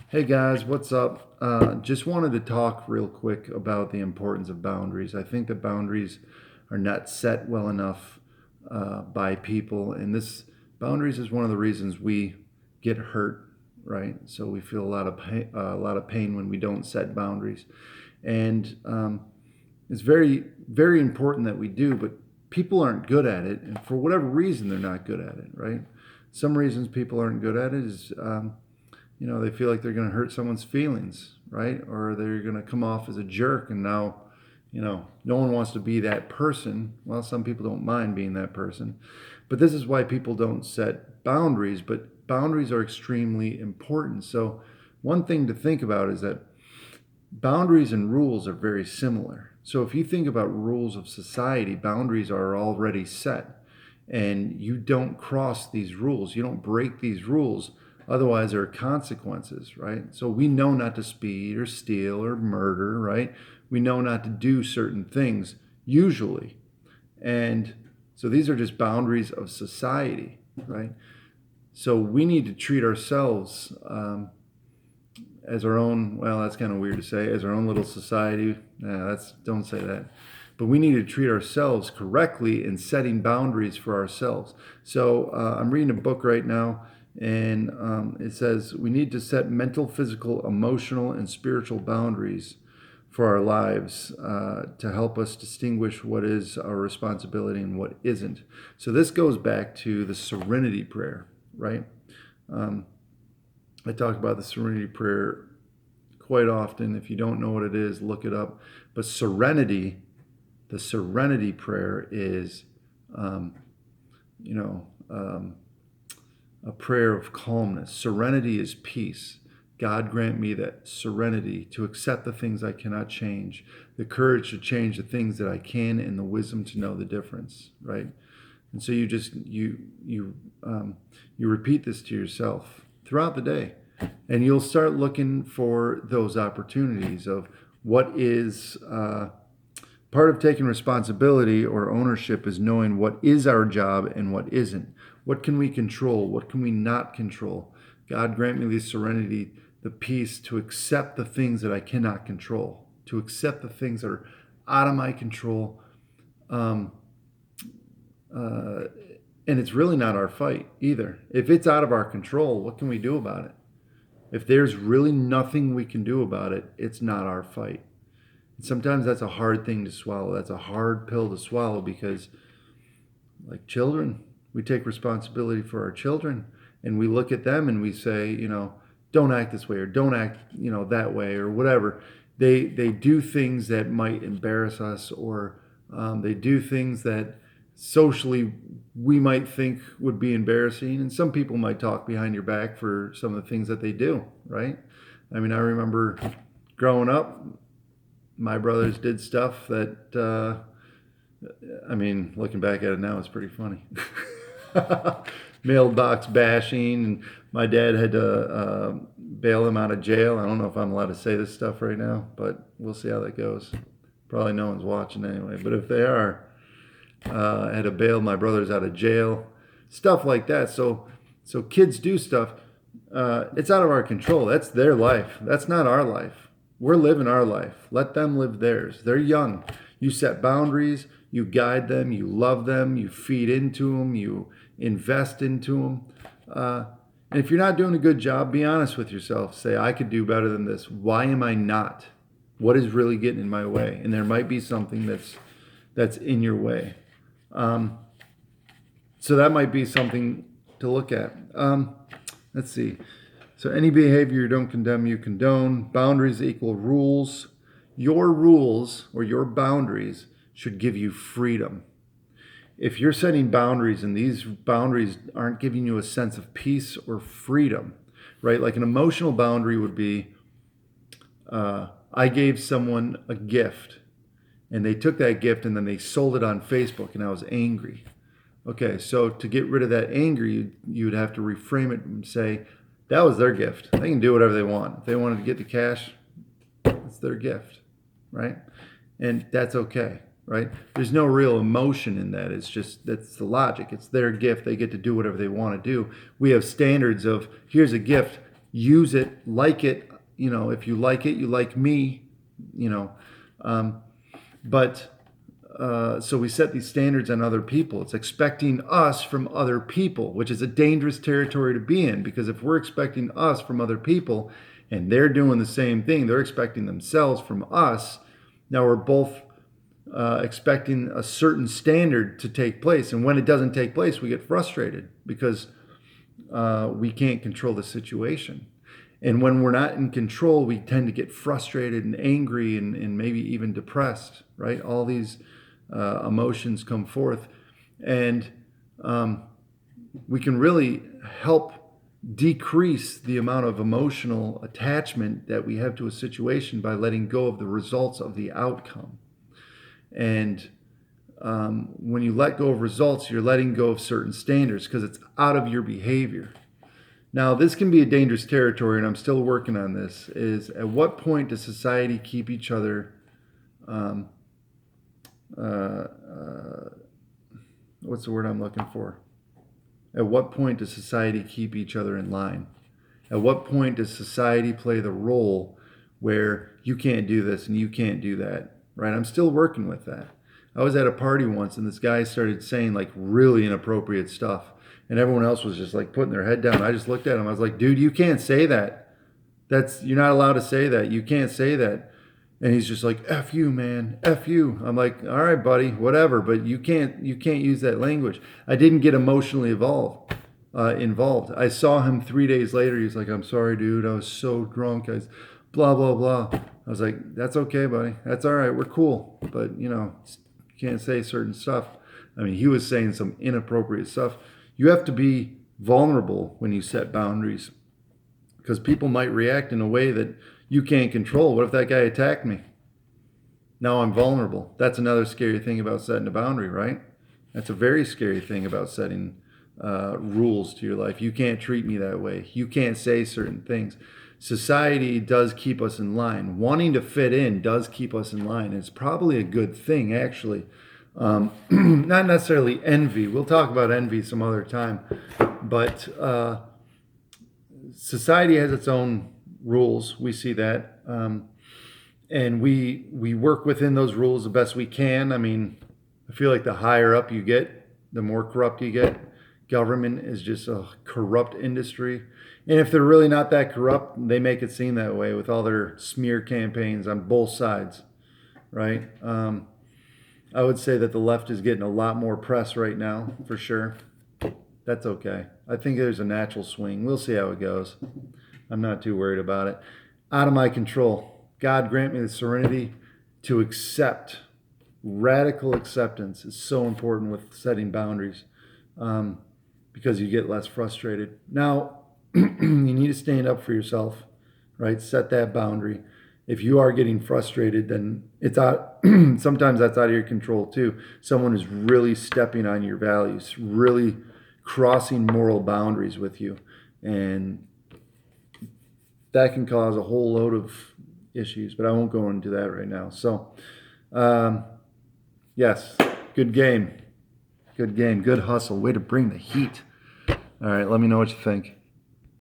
Hey guys, what's up? Just wanted to talk real quick about the importance of boundaries. I think that boundaries are not set well enough by people, and this boundaries is one of the reasons we get hurt, right? So we feel a lot of pain when we don't set boundaries, and it's very, very important that we do. But people aren't good at it, and for whatever reason, they're not good at it, right? Some reasons people aren't good at it is they feel like they're going to hurt someone's feelings, right? Or they're going to come off as a jerk. And now, no one wants to be that person. Well, some people don't mind being that person. But this is why people don't set boundaries. But boundaries are extremely important. So, one thing to think about is that boundaries and rules are very similar. So, if you think about rules of society, boundaries are already set. And you don't cross these rules, you don't break these rules. Otherwise, there are consequences, right? So we know not to speed or steal or murder, right? We know not to do certain things, usually. And so these are just boundaries of society, right? So we need to treat ourselves as our own, well, that's kind of weird to say, as our own little society. Don't say that. But we need to treat ourselves correctly in setting boundaries for ourselves. So I'm reading a book right now, and it says we need to set mental, physical, emotional, and spiritual boundaries for our lives to help us distinguish what is our responsibility and what isn't. So this goes back to the serenity prayer, right? I talk about the serenity prayer quite often. If you don't know what it is, look it up. But the serenity prayer is, a prayer of calmness. Serenity is peace. God grant me that serenity to accept the things I cannot change, the courage to change the things that I can, and the wisdom to know the difference. Right, and so you repeat this to yourself throughout the day, and you'll start looking for those opportunities of what is. Part of taking responsibility or ownership is knowing what is our job and what isn't. What can we control? What can we not control? God grant me the serenity, the peace to accept the things that I cannot control, to accept the things that are out of my control. And it's really not our fight either. If it's out of our control, what can we do about it? If there's really nothing we can do about it, it's not our fight. Sometimes that's a hard thing to swallow. That's a hard pill to swallow because, like children, we take responsibility for our children and we look at them and we say, don't act this way or don't act, that way or whatever. They do things that might embarrass us or they do things that socially we might think would be embarrassing. And some people might talk behind your back for some of the things that they do, right? I mean, I remember growing up, my brothers did stuff that, looking back at it now, it's pretty funny. Mailbox bashing, and my dad had to bail him out of jail. I don't know if I'm allowed to say this stuff right now, but we'll see how that goes. Probably no one's watching anyway, but if they are, I had to bail my brothers out of jail, stuff like that. So kids do stuff. It's out of our control. That's their life. That's not our life. We're living our life. Let them live theirs. They're young. You set boundaries. You guide them. You love them. You feed into them. You invest into them. And if you're not doing a good job, be honest with yourself. Say, I could do better than this. Why am I not? What is really getting in my way? And there might be something that's in your way. So that might be something to look at. Let's see. So any behavior you don't condemn, you condone. Boundaries equal rules. Your rules or your boundaries should give you freedom. If you're setting boundaries and these boundaries aren't giving you a sense of peace or freedom, right? Like an emotional boundary would be, I gave someone a gift and they took that gift and then they sold it on Facebook and I was angry. Okay, so to get rid of that anger, you'd have to reframe it and say, that was their gift. They can do whatever they want. If they wanted to get the cash, it's their gift, right? And that's okay, right? There's no real emotion in that. It's just, that's the logic. It's their gift. They get to do whatever they want to do. We have standards of, here's a gift. use it, like it. If you like it, you like me. You know, but so we set these standards on other people. It's expecting us from other people, which is a dangerous territory to be in, because if we're expecting us from other people and they're doing the same thing, they're expecting themselves from us. Now we're both expecting a certain standard to take place. And when it doesn't take place, we get frustrated because we can't control the situation. And when we're not in control, we tend to get frustrated and angry and maybe even depressed, right? All these emotions come forth. And we can really help decrease the amount of emotional attachment that we have to a situation by letting go of the results of the outcome. And when you let go of results, you're letting go of certain standards because it's out of your behavior. Now, this can be a dangerous territory, and I'm still working on this, is at what point does society keep each other, what's the word I'm looking for? At what point does society keep each other in line? At what point does society play the role where you can't do this and you can't do that, right? I'm still working with that. I was at a party once and this guy started saying like really inappropriate stuff. And everyone else was just like putting their head down. I just looked at him. I was like, dude, you can't say that. You're not allowed to say that. You can't say that. And he's just like, F you, man, F you. I'm like, all right, buddy, whatever, but you can't use that language. I didn't get emotionally involved. I saw him 3 days later. He's like, I'm sorry, dude. I was so drunk. Blah, blah, blah. I was like, that's okay, buddy. That's all right. We're cool. But, you can't say certain stuff. I mean, he was saying some inappropriate stuff. You have to be vulnerable when you set boundaries because people might react in a way that you can't control. What if that guy attacked me? Now I'm vulnerable. That's another scary thing about setting a boundary, right? That's a very scary thing about setting rules to your life. You can't treat me that way. You can't say certain things. Society does keep us in line. Wanting to fit in does keep us in line. It's probably a good thing, actually. Not necessarily envy. We'll talk about envy some other time. But society has its own rules. We see that. And we work within those rules the best we can. I mean, I feel like the higher up you get, the more corrupt you get. Government is just a corrupt industry. And if they're really not that corrupt, they make it seem that way with all their smear campaigns on both sides, right? I would say that the left is getting a lot more press right now, for sure. That's okay. I think there's a natural swing. We'll see how it goes. I'm not too worried about it. Out of my control. God grant me the serenity to accept. Radical acceptance is so important with setting boundaries because you get less frustrated. Now, you need to stand up for yourself, right? Set that boundary. If you are getting frustrated, then it's out. Sometimes that's out of your control too. Someone is really stepping on your values, really crossing moral boundaries with you. And that can cause a whole load of issues, but I won't go into that right now. So, yes, good game. Good game. Good hustle. Way to bring the heat. All right, let me know what you think.